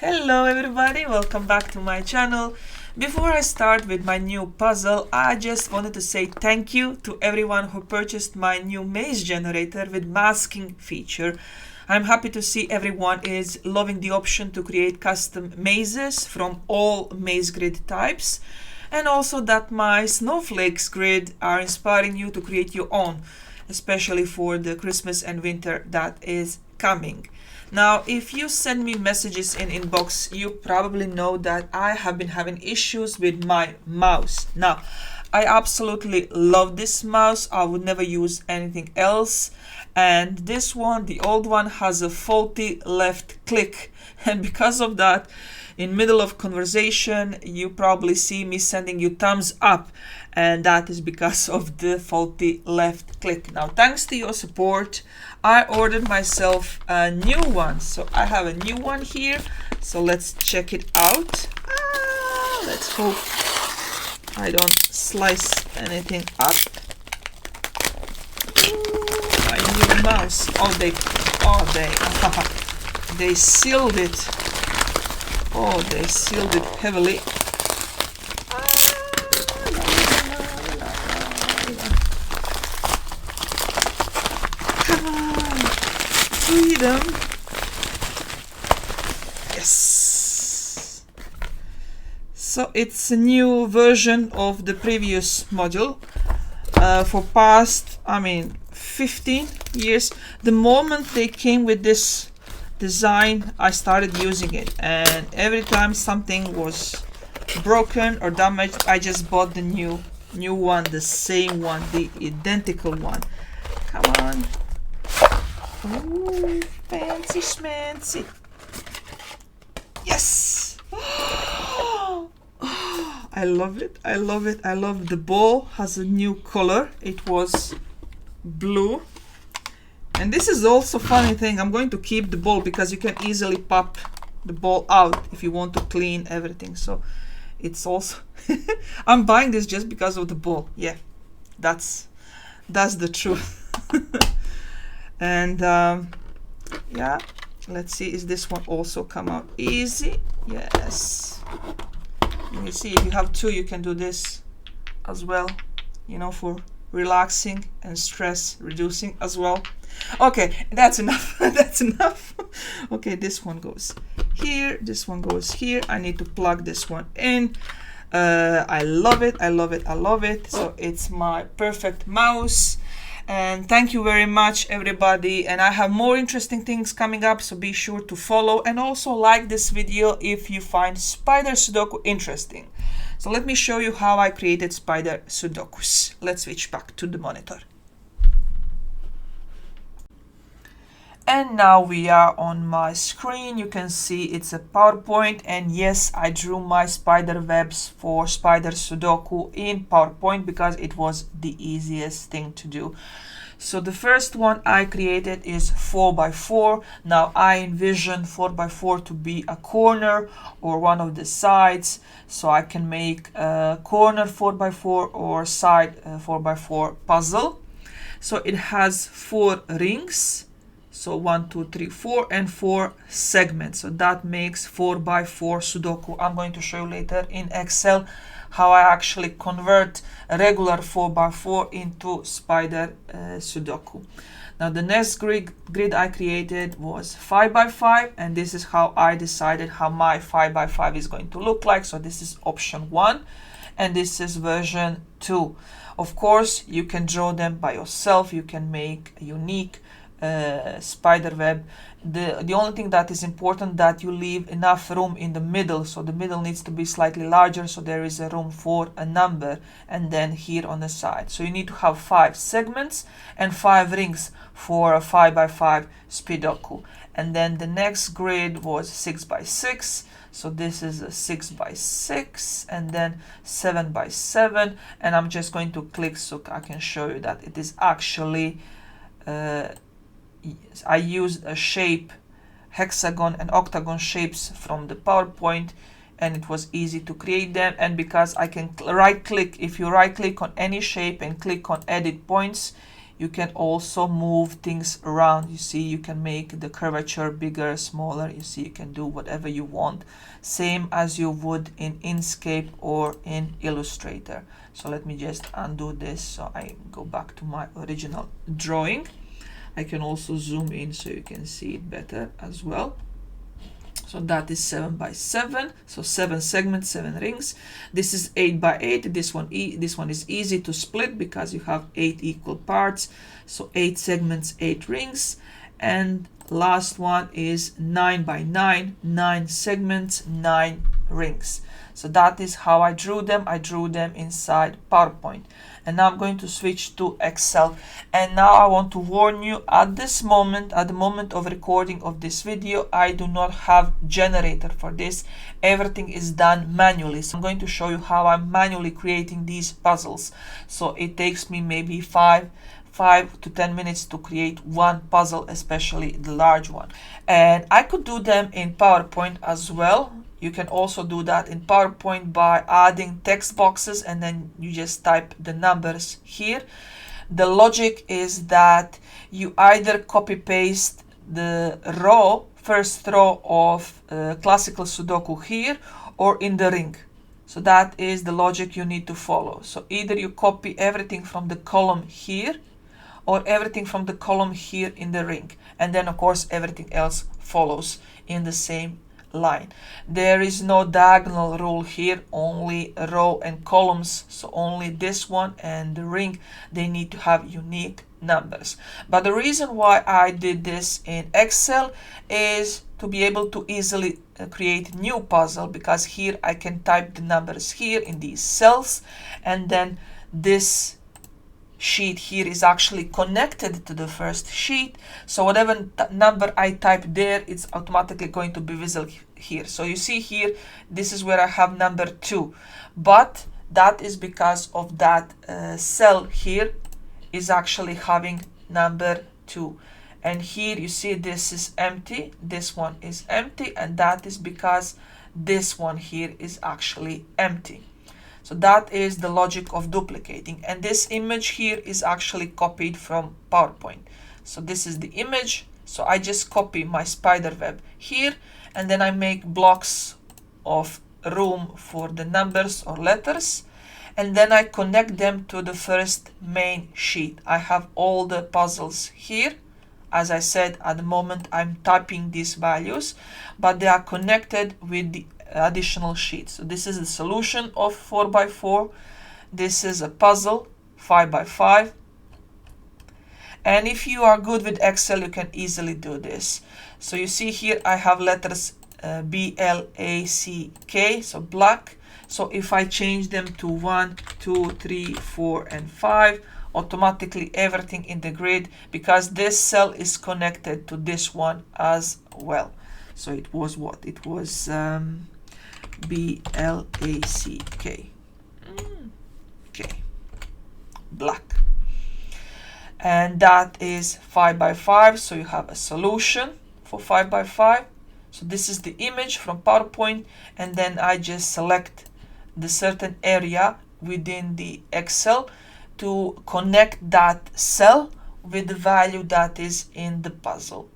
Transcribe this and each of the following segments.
Hello everybody, welcome back to my channel. Before I start with my new puzzle, I just wanted to say thank you to everyone who purchased my new maze generator with masking feature. I'm happy to see everyone is loving the option to create custom mazes from all maze grid types, and also that my snowflakes grid are inspiring you to create your own, especially for the Christmas and winter that is coming. Now, if you send me messages in inbox, you probably know that I have been having issues with my mouse. Now, I absolutely love this mouse. I would never use anything else. And this one, the old one, has a faulty left click. And because of that, in middle of conversation, you probably see me sending you thumbs up. And that is because of the faulty left click. Now, thanks to your support, I ordered myself a new one. So I have a new one here. So let's check it out. Let's hope I don't slice anything up. My new mouse. They sealed it. Oh, they sealed it heavily. Freedom. Yes. So it's a new version of the previous module. For past, 15 years. The moment they came with this design, I started using it, and every time something was broken or damaged, I just bought the new one, the same one, the identical one. Come on. Ooh, fancy schmancy. Yes. I love it. I love it. I love the ball has a new color. It was blue. And this is also funny thing. I'm going to keep the ball because you can easily pop the ball out if you want to clean everything. So it's also I'm buying this just because of the ball. Yeah, that's the truth. And yeah, let's see, is this one also come out easy? Yes. You see, if you have two, you can do this as well, you know, for relaxing and stress reducing as well. Okay, that's enough. That's enough. Okay, this one goes here, this one goes here. I need to plug this one in. I love it. I love it. I love it. So it's my perfect mouse. And thank you very much, everybody. And I have more interesting things coming up, so be sure to follow and also like this video if you find spider Sudoku interesting. So let me show you how I created spider Sudokus. Let's switch back to the monitor. And now we are on my screen. You can see it's a PowerPoint, and yes, I drew my spider webs for spider Sudoku in PowerPoint because it was the easiest thing to do. So the first one I created is 4x4. Now I envision 4x4 to be a corner or one of the sides, so I can make a corner 4x4 or side 4x4 puzzle. So it has 4 rings. So 1, 2, 3, 4, and 4 segments. So that makes 4x4 Sudoku. I'm going to show you later in Excel how I actually convert a regular 4x4 into spider Sudoku. Now the next grid I created was 5x5, and this is how I decided how my 5x5 is going to look like. So this is option 1, and this is version 2. Of course, you can draw them by yourself. You can make a unique spider web. The only thing that is important that you leave enough room in the middle, so the middle needs to be slightly larger, so there is a room for a number, and then here on the side. So you need to have 5 segments and 5 rings for a 5x5 Spidoku. And then the next grid was 6x6, so this is a 6x6, and then 7x7, and I'm just going to click so I can show you that it is actually I used a shape, hexagon and octagon shapes from the PowerPoint, and it was easy to create them. And because I can right click, if you right click on any shape and click on edit points, You can also move things around. You see, you can make the curvature bigger, smaller. You see, you can do whatever you want, same as you would in Inkscape or in Illustrator. So let me just undo this so I go back to my original drawing. I can also zoom in so you can see it better as well. So that is 7 by 7, so 7 segments, 7 rings. This is 8 by 8. This one is easy to split because you have 8 equal parts. So 8 segments, 8 rings. And last one is 9 by 9, 9 segments, 9 rings. So that is how I drew them. I drew them inside PowerPoint. And now I'm going to switch to Excel. And now I want to warn you, at this moment, at the moment of recording of this video, I do not have generator for this. Everything is done manually. So I'm going to show you how I'm manually creating these puzzles. So it takes me maybe 5 to 10 minutes to create one puzzle, especially the large one. And I could do them in PowerPoint as well. You can also do that in PowerPoint by adding text boxes, and then you just type the numbers here. The logic is that you either copy paste the first row of classical Sudoku here or in the ring. So that is the logic you need to follow. So either you copy everything from the column here or everything from the column here in the ring. And then of course everything else follows in the same line. There is no diagonal rule here, only row and columns. So only this one and the ring, they need to have unique numbers. But the reason why I did this in Excel is to be able to easily create new puzzle, because here I can type the numbers here in these cells, and then this sheet here is actually connected to the first sheet. So whatever number I type there, it's automatically going to be visible here. So you see here, this is where I have number 2, but that is because of that cell here is actually having number 2. And here you see this is empty, this one is empty, and that is because this one here is actually empty. So that is the logic of duplicating. And this image here is actually copied from PowerPoint. So this is the image. So I just copy my spider web here, and then I make blocks of room for the numbers or letters. And then I connect them to the first main sheet. I have all the puzzles here. As I said, at the moment I'm typing these values, but they are connected with the additional sheets. So this is the solution of 4x4. This is a puzzle 5x5. And if you are good with Excel, you can easily do this. So you see here I have letters B, L, A, C, K, so black. So if I change them to 1, 2, 3, 4, and 5, automatically everything in the grid, because this cell is connected to this one as well. So it was what? It was B-L-A-C-K. Okay, black. And that is 5x5. So you have a solution for 5x5. So this is the image from PowerPoint, and then I just select the certain area within the Excel to connect that cell with the value that is in the puzzle.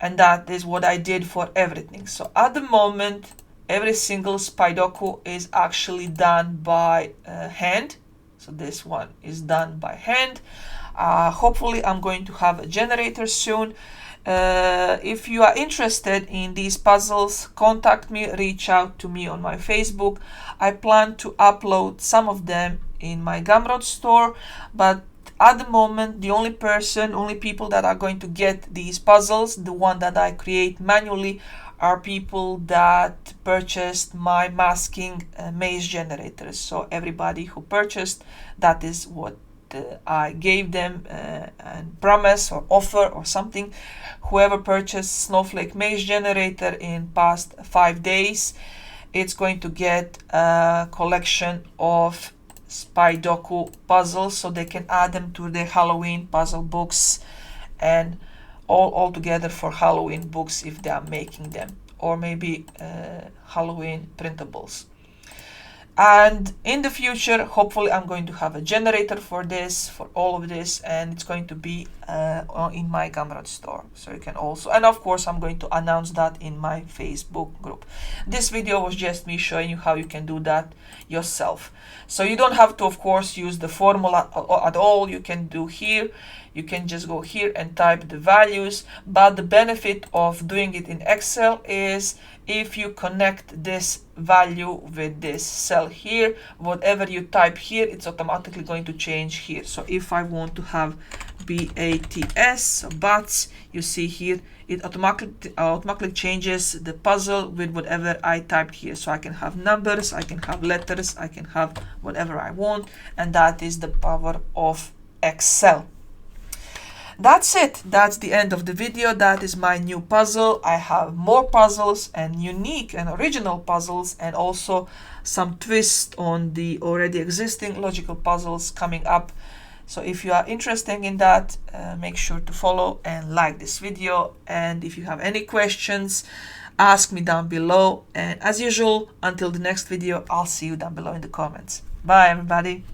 And that is what I did for everything. So at the moment, every single SPIDOKU is actually done by hand. So this one is done by hand. Hopefully I'm going to have a generator soon. If you are interested in these puzzles, contact me, reach out to me on my Facebook. I plan to upload some of them in my Gumroad store, but at the moment the only people that are going to get these puzzles, the one that I create manually, are people that purchased my masking maze generators. So everybody who purchased, that is what I gave them and promise or offer or something. Whoever purchased Snowflake maze generator in past 5 days, it's going to get a collection of SPIDOKU puzzles, so they can add them to their Halloween puzzle books, and all together for Halloween books if they are making them, or maybe Halloween printables. And in the future, hopefully I'm going to have a generator for this, for all of this, and it's going to be in my Gumroad store. So you can also, and of course I'm going to announce that in my Facebook group. This video was just me showing you how you can do that yourself. So you don't have to, of course, use the formula at all. You can do here. You can just go here and type the values, but the benefit of doing it in Excel is if you connect this value with this cell here, whatever you type here, it's automatically going to change here. So if I want to have BATS, so bats, you see here, it automatically changes the puzzle with whatever I typed here. So I can have numbers, I can have letters, I can have whatever I want, and that is the power of Excel. That's it. That's the end of the video. That is my new puzzle. I have more puzzles and unique and original puzzles, and also some twist on the already existing logical puzzles coming up. So if you are interested in that, make sure to follow and like this video. And if you have any questions, ask me down below. And as usual, until the next video, I'll see you down below in the comments. Bye, everybody.